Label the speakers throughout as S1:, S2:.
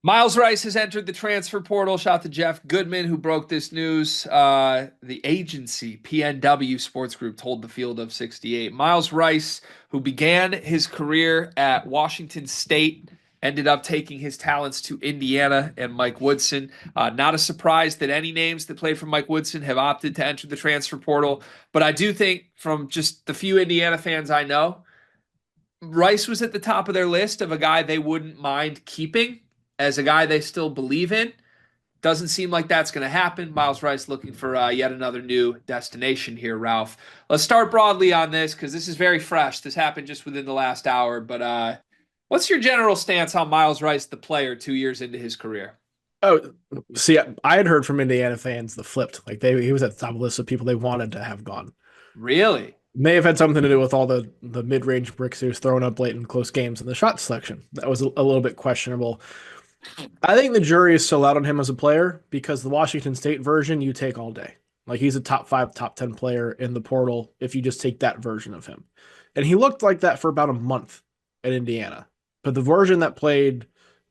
S1: Myles Rice has entered the transfer portal. Shout out to Jeff Goodman, who broke this news. The agency, PNW Sports Group, told the Field of 68. Myles Rice, who began his career at Washington State, ended up taking his talents to Indiana and Mike Woodson. Not a surprise that any names that played for Mike Woodson have opted to enter the transfer portal. But I do think, from just the few Indiana fans I know, Rice was at the top of their list of a guy they wouldn't mind keeping as a guy they still believe in. Doesn't seem like that's going to happen. Myles Rice looking for yet another new destination here, Ralph. Let's start broadly on this because this is very fresh. This happened just within the last hour. But what's your general stance on Myles Rice, the player, 2 years into his career?
S2: Oh, see, I had heard from Indiana fans the flipped. He was at the top of the list of people they wanted to have gone.
S1: Really?
S2: May have had something to do with all the mid range bricks he was throwing up late in close games and the shot selection. That was a little bit questionable. I think the jury is still out on him as a player because the Washington State version you take all day. Like he's a top five, top 10 player in the portal if you just take that version of him. And he looked like that for about a month at Indiana. But the version that played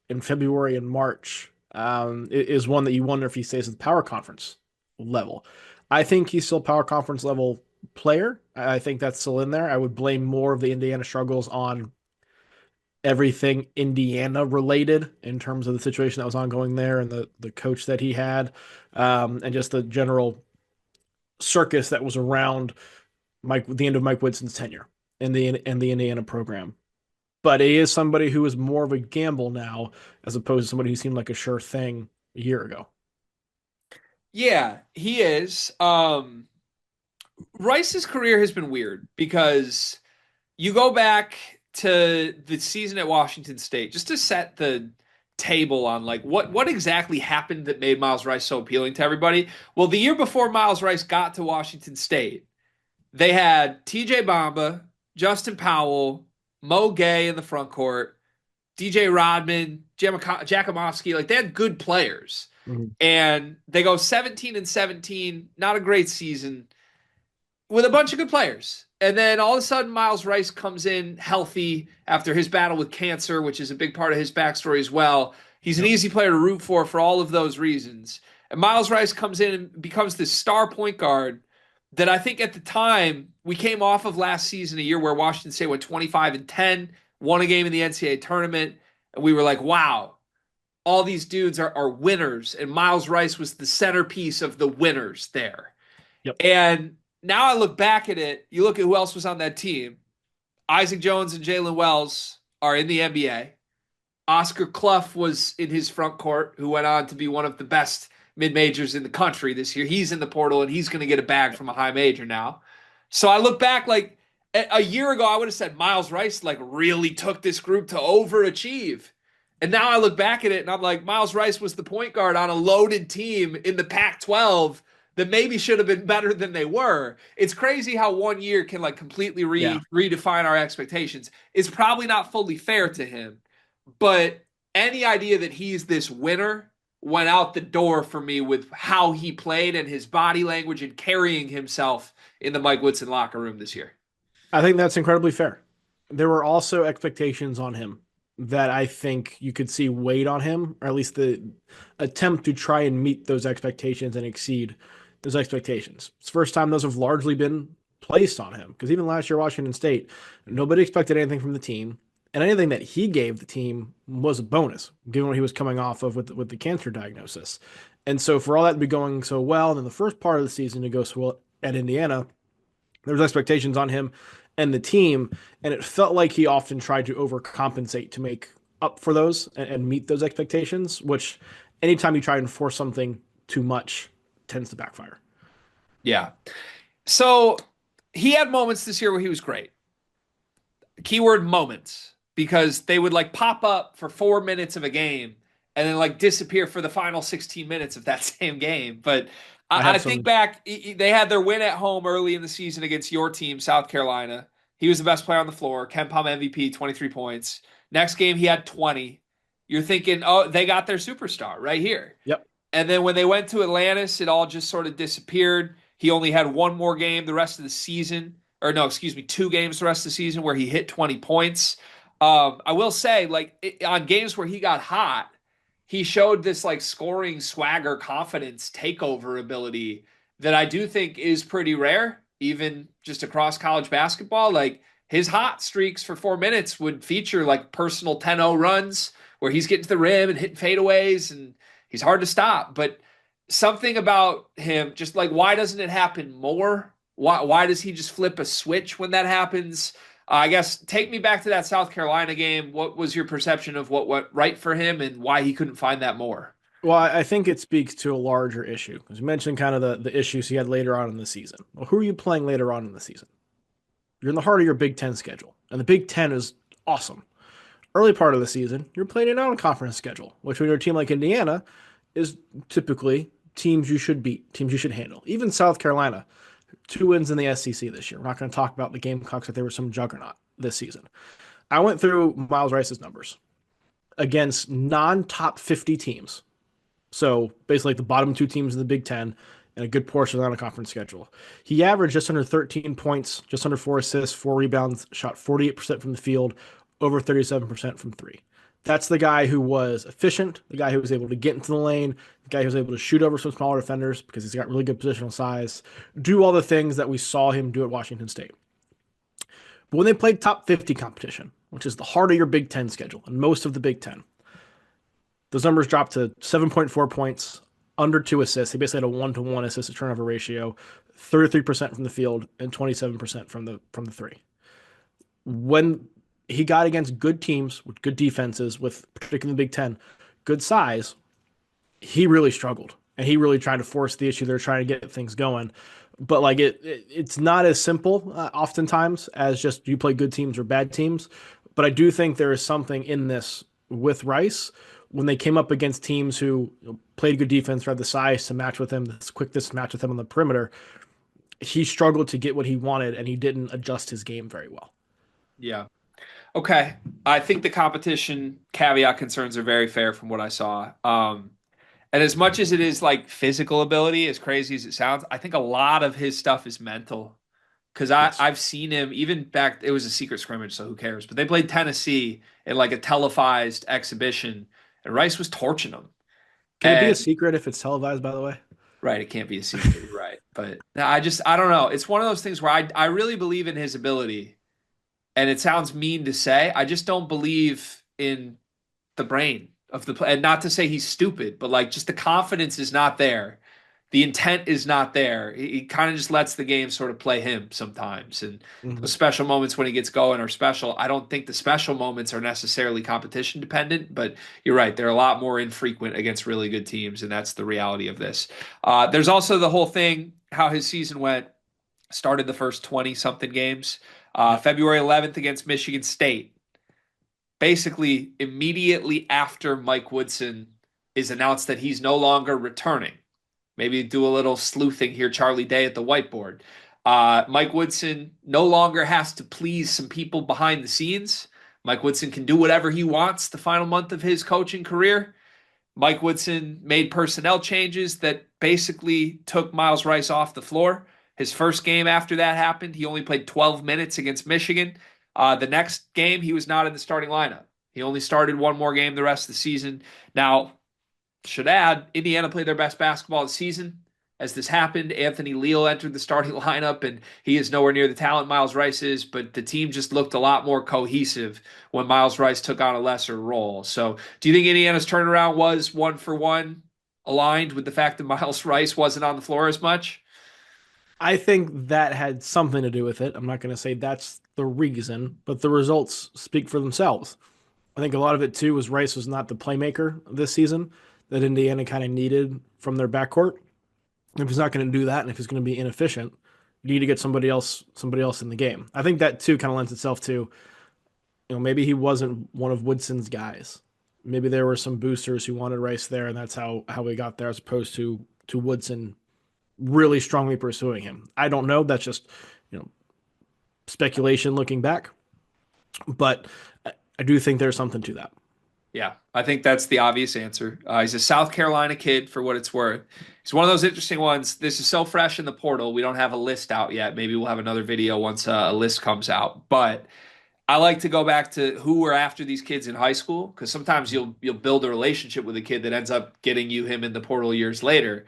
S2: in February and March is one that you wonder if he stays at the power conference level. I think he's still power conference level player. I think that's still in there. I would blame more of the Indiana struggles on everything Indiana related in terms of the situation that was ongoing there and the coach that he had, and just the general circus that was around the end of Mike Woodson's tenure in the Indiana program. But he is somebody who is more of a gamble now as opposed to somebody who seemed like a sure thing a year ago.
S1: Yeah, he is. Rice's career has been weird because you go back to the season at Washington State just to set the table on like what exactly happened that made Myles Rice so appealing to everybody. Well, the year before Myles Rice got to Washington State, they had TJ Bamba, Justin Powell, Mo Gay in the front court, DJ Rodman, Jakomowski. Like they had good players.
S2: Mhm.
S1: And they go 17 and 17, not a great season with a bunch of good players. And then all of a sudden, Myles Rice comes in healthy after his battle with cancer, which is a big part of his backstory as well. He's an
S2: Yep.
S1: easy player to root for all of those reasons. And Myles Rice comes in and becomes this star point guard that I think at the time we came off of last season, a year where Washington State went 25 and 10, won a game in the NCAA tournament, and we were like, wow, all these dudes are winners, and Myles Rice was the centerpiece of the winners there.
S2: Yep.
S1: And now I look back at it, you look at who else was on that team. Isaac Jones and Jalen Wells are in the NBA. Oscar Clough was in his front court, who went on to be one of the best mid majors in the country this year. He's in the portal and he's going to get a bag from a high major now. So I look back like a year ago, I would have said Myles Rice like really took this group to overachieve. And now I look back at it and I'm like, Myles Rice was the point guard on a loaded team in the Pac 12 that maybe should have been better than they were. It's crazy how 1 year can like completely
S2: Yeah.
S1: redefine our expectations. It's probably not fully fair to him, but any idea that he's this winner went out the door for me with how he played and his body language and carrying himself in the Mike Woodson locker room this year.
S2: I think that's incredibly fair. There were also expectations on him that I think you could see weighed on him, or at least the attempt to try and meet those expectations and exceed those expectations. It's the first time those have largely been placed on him because even last year, Washington State, nobody expected anything from the team. And anything that he gave the team was a bonus, given what he was coming off of with the cancer diagnosis. And so, for all that to be going so well, and then the first part of the season to go so well at Indiana, there was expectations on him and the team, and it felt like he often tried to overcompensate to make up for those and meet those expectations, which anytime you try and force something too much tends to backfire.
S1: Yeah. So he had moments this year where he was great. Keyword moments, because they would like pop up for 4 minutes of a game and then like disappear for the final 16 minutes of that same game. But
S2: I
S1: I
S2: have
S1: think
S2: some.
S1: back, they had their win at home early in the season against your team, South Carolina. He was the best player on the floor. Ken Pom MVP, 23 points. Next game, he had 20. You're thinking, oh, they got their superstar right here.
S2: Yep.
S1: And then when they went to Atlantis, it all just sort of disappeared. He only had one more game the rest of the season, or no, excuse me, 2 games the rest of the season where he hit 20 points. I will say, like on games where he got hot, he showed this like scoring swagger, confidence, takeover ability that I do think is pretty rare, even just across college basketball. Like his hot streaks for 4 minutes would feature like personal 10-0 runs where he's getting to the rim and hitting fadeaways, and he's hard to stop. But something about him, just like why doesn't it happen more? Why does he just flip a switch when that happens? I guess take me back to that South Carolina game. What was your perception of what went right for him and why he couldn't find that more?
S2: Well, I think it speaks to a larger issue. As you mentioned, kind of the issues he had later on in the season. Well, who are you playing later on in the season? You're in the heart of your Big Ten schedule, and the Big Ten is awesome. Early part of the season, you're playing a non-conference schedule, which when you're a team like Indiana is typically teams you should beat, teams you should handle. Even South Carolina, 2 wins in the SEC this year. We're not going to talk about the Gamecocks if they were some juggernaut this season. I went through Myles Rice's numbers against non-top 50 teams. So basically, like the bottom two teams in the Big Ten and a good portion on a conference schedule. He averaged just under 13 points, just under 4 assists, 4 rebounds, shot 48% from the field, over 37% from three. That's the guy who was efficient, the guy who was able to get into the lane, the guy who was able to shoot over some smaller defenders because he's got really good positional size, do all the things that we saw him do at Washington State. But when they played top 50 competition, which is the heart of your Big Ten schedule and most of the Big Ten, those numbers dropped to 7.4 points, under 2 assists. He basically had a 1-to-1 assist to turnover ratio, 33% from the field and 27% from the three. When he got against good teams with good defenses, with particularly the Big Ten, good size, he really struggled. And he really tried to force the issue. They're trying to get things going. But like it's not as simple oftentimes as just you play good teams or bad teams. But I do think there is something in this with Rice when they came up against teams who played good defense or had the size to match with him, the quickness to match with him on the perimeter. He struggled to get what he wanted, and he didn't adjust his game very well.
S1: Yeah. Okay. I think the competition caveat concerns are very fair from what I saw. And as much as it is like physical ability, as crazy as it sounds, I think a lot of his stuff is mental. Because
S2: Yes.
S1: I've seen him even back, it was a secret scrimmage, so who cares? But they played Tennessee in like a televised exhibition, and Rice was torching them.
S2: Can it be a
S1: And
S2: secret if it's televised, by the way?
S1: right, it can't be a secret, you're right? But I don't know. It's one of those things where I really believe in his ability, and it sounds mean to say. I just don't believe in the brain of the play. And not to say he's stupid, but like just the confidence is not there. The intent is not there. He kind of just lets the game sort of play him sometimes. And
S2: Mm-hmm.
S1: those special moments when he gets going are special. I don't think the special moments are necessarily competition dependent, but you're right. They're a lot more infrequent against really good teams. And that's the reality of this. There's also the whole thing, how his season went, started the first 20 something games.
S2: Yep.
S1: February 11th against Michigan State, basically immediately after Mike Woodson is announced that he's no longer returning. Maybe do a little sleuthing here, Charlie Day at the whiteboard. Mike Woodson no longer has to please some people behind the scenes. Mike Woodson can do whatever he wants the final month of his coaching career. Mike Woodson made personnel changes that basically took Myles Rice off the floor. His first game after that happened, he only played 12 minutes against Michigan. The next game, he was not in the starting lineup. He only started one more game the rest of the season. Now, should add, Indiana played their best basketball of the season. As this happened, Anthony Leal entered the starting lineup, and he is nowhere near the talent Myles Rice is, but the team just looked a lot more cohesive when Myles Rice took on a lesser role. So, do you think Indiana's turnaround was 1-for-1 aligned with the fact that Myles Rice wasn't on the floor as much?
S2: I think that had something to do with it. I'm not going to say that's the reason, but the results speak for themselves. I think a lot of it too was Rice was not the playmaker this season that Indiana kind of needed from their backcourt. If he's not going to do that, and if he's going to be inefficient, you need to get somebody else in the game. I think that too kind of lends itself to, maybe he wasn't one of Woodson's guys. Maybe there were some boosters who wanted Rice there, and that's how we got there, as opposed to Woodson really strongly pursuing him. I don't know. That's just you know speculation looking back, but I do think there's something to that.
S1: Yeah, I think that's the obvious answer. He's a South Carolina kid for what it's worth. He's one of those interesting ones. This is so fresh in the portal. We don't have a list out yet. Maybe we'll have another video once a list comes out. But I like to go back to who were after these kids in high school because sometimes you'll build a relationship with a kid that ends up getting you him in the portal years later.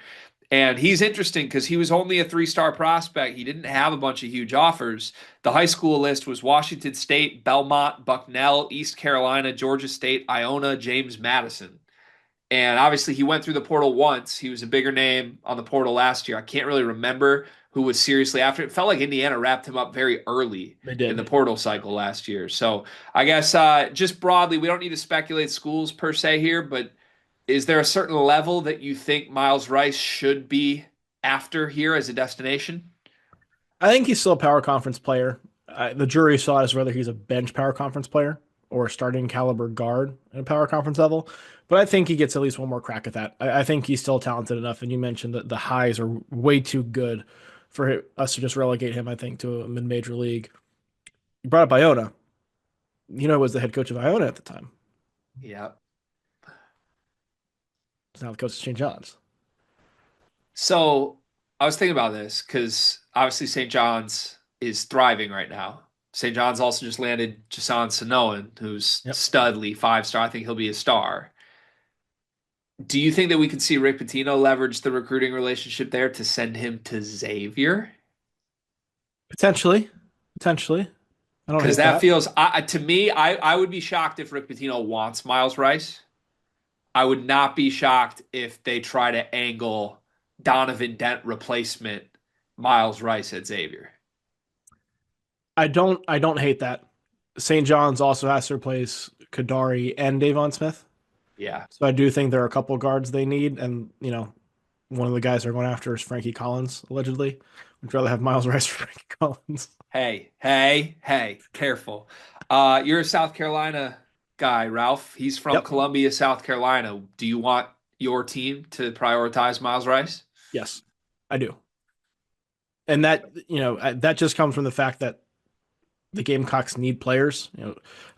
S1: And he's interesting because he was only a 3-star prospect. He didn't have a bunch of huge offers. The high school list was Washington State, Belmont, Bucknell, East Carolina, Georgia State, Iona, James Madison. And obviously, he went through the portal once. He was a bigger name on the portal last year. I can't really remember who was seriously after. It felt like Indiana wrapped him up very early
S2: They
S1: in the
S2: did.
S1: portal cycle last year. So I guess just broadly, we don't need to speculate schools per se here, but is there a certain level that you think Myles Rice should be after here as a destination?
S2: I think he's still a power conference player. The jury saw it as whether he's a bench power conference player or a starting caliber guard at a power conference level. But I think he gets at least one more crack at that. I think he's still talented enough. And you mentioned that the highs are way too good for us to just relegate him, I think, to a mid-major league. You brought up Iona. You know, was the head coach of Iona at the time.
S1: Yeah.
S2: He's now the coach of St. John's.
S1: So I was thinking about this because obviously St. John's is thriving right now. St. John's also just landed Jason Sanoan, who's
S2: Yep.
S1: studly 5-star. I think he'll be a star. Do you think that we could see Rick Pitino leverage the recruiting relationship there to send him to Xavier?
S2: Potentially. Potentially. I don't
S1: Because
S2: hate
S1: that
S2: that.
S1: feels, to me, I would be shocked if Rick Pitino wants Myles Rice. I would not be shocked if they try to angle Donovan Dent replacement Myles Rice at Xavier.
S2: I don't hate that. St. John's also has to replace Kadari and Davon Smith.
S1: Yeah.
S2: So I do think there are a couple guards they need, and one of the guys they're going after is Frankie Collins, allegedly. Would rather have Myles Rice for Frankie Collins.
S1: Hey, hey, hey, careful. You're a South Carolina guy, Ralph. He's from
S2: Yep.
S1: Columbia, South Carolina. Do you want your team to prioritize Myles Rice?
S2: Yes, I do. And that just comes from the fact that the Gamecocks need players.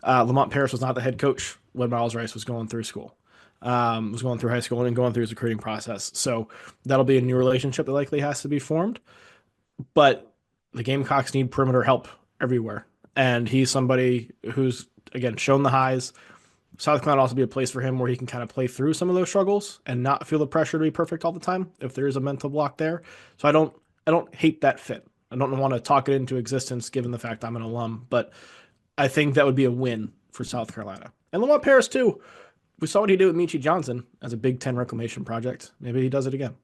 S2: Lamont Paris was not the head coach when Myles Rice was going through school, was going through high school and going through his recruiting process. So that'll be a new relationship that likely has to be formed. But the Gamecocks need perimeter help everywhere. And he's somebody who's, again, shown the highs. South Carolina also be a place for him where he can kind of play through some of those struggles and not feel the pressure to be perfect all the time if there is a mental block there. So I don't hate that fit. I don't want to talk it into existence given the fact I'm an alum, but I think that would be a win for South Carolina. And Lamont Paris too. We saw what he did with Michi Johnson as a Big Ten reclamation project. Maybe he does it again.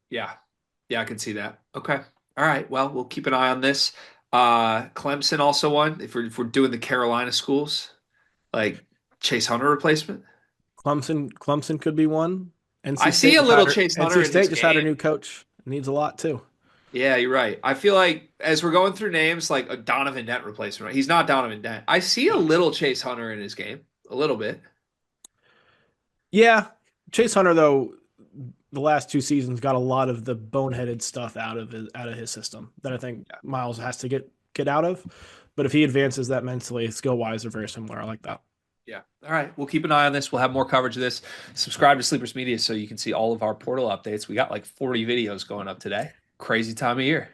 S1: Yeah. Yeah, I can see that. Okay. All right. Well, we'll keep an eye on this. Clemson also won. If we're doing the Carolina schools, like Chase Hunter replacement.
S2: Clemson could be one.
S1: I
S2: NC
S1: see
S2: State
S1: a
S2: just had
S1: little
S2: her,
S1: Chase Hunter
S2: NC
S1: in his
S2: State just had her
S1: game.
S2: new coach. Needs a lot too.
S1: Yeah, you're right. I feel like as we're going through names like a Donovan Dent replacement, right? He's not Donovan Dent. I see a little Chase Hunter in his game, a little bit.
S2: Yeah, Chase Hunter though, the last two seasons got a lot of the boneheaded stuff out of his system that I think
S1: Yeah.
S2: Miles has to get out of. But if he advances that mentally, skill wise, they're very similar. I like that.
S1: Yeah. All right. We'll keep an eye on this. We'll have more coverage of this. Subscribe to Sleepers Media so you can see all of our portal updates. We got like 40 videos going up today. Crazy time of year.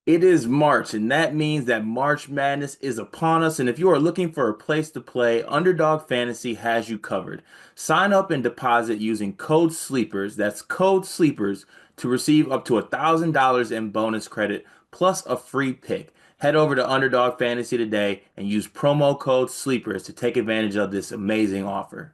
S3: It is March, and that means that March Madness is upon us. And if you are looking for a place to play, Underdog Fantasy has you covered. Sign up and deposit using code SLEEPERS, that's code SLEEPERS, to receive up to $1,000 in bonus credit plus a free pick. Head over to Underdog Fantasy today and use promo code SLEEPERS to take advantage of this amazing offer.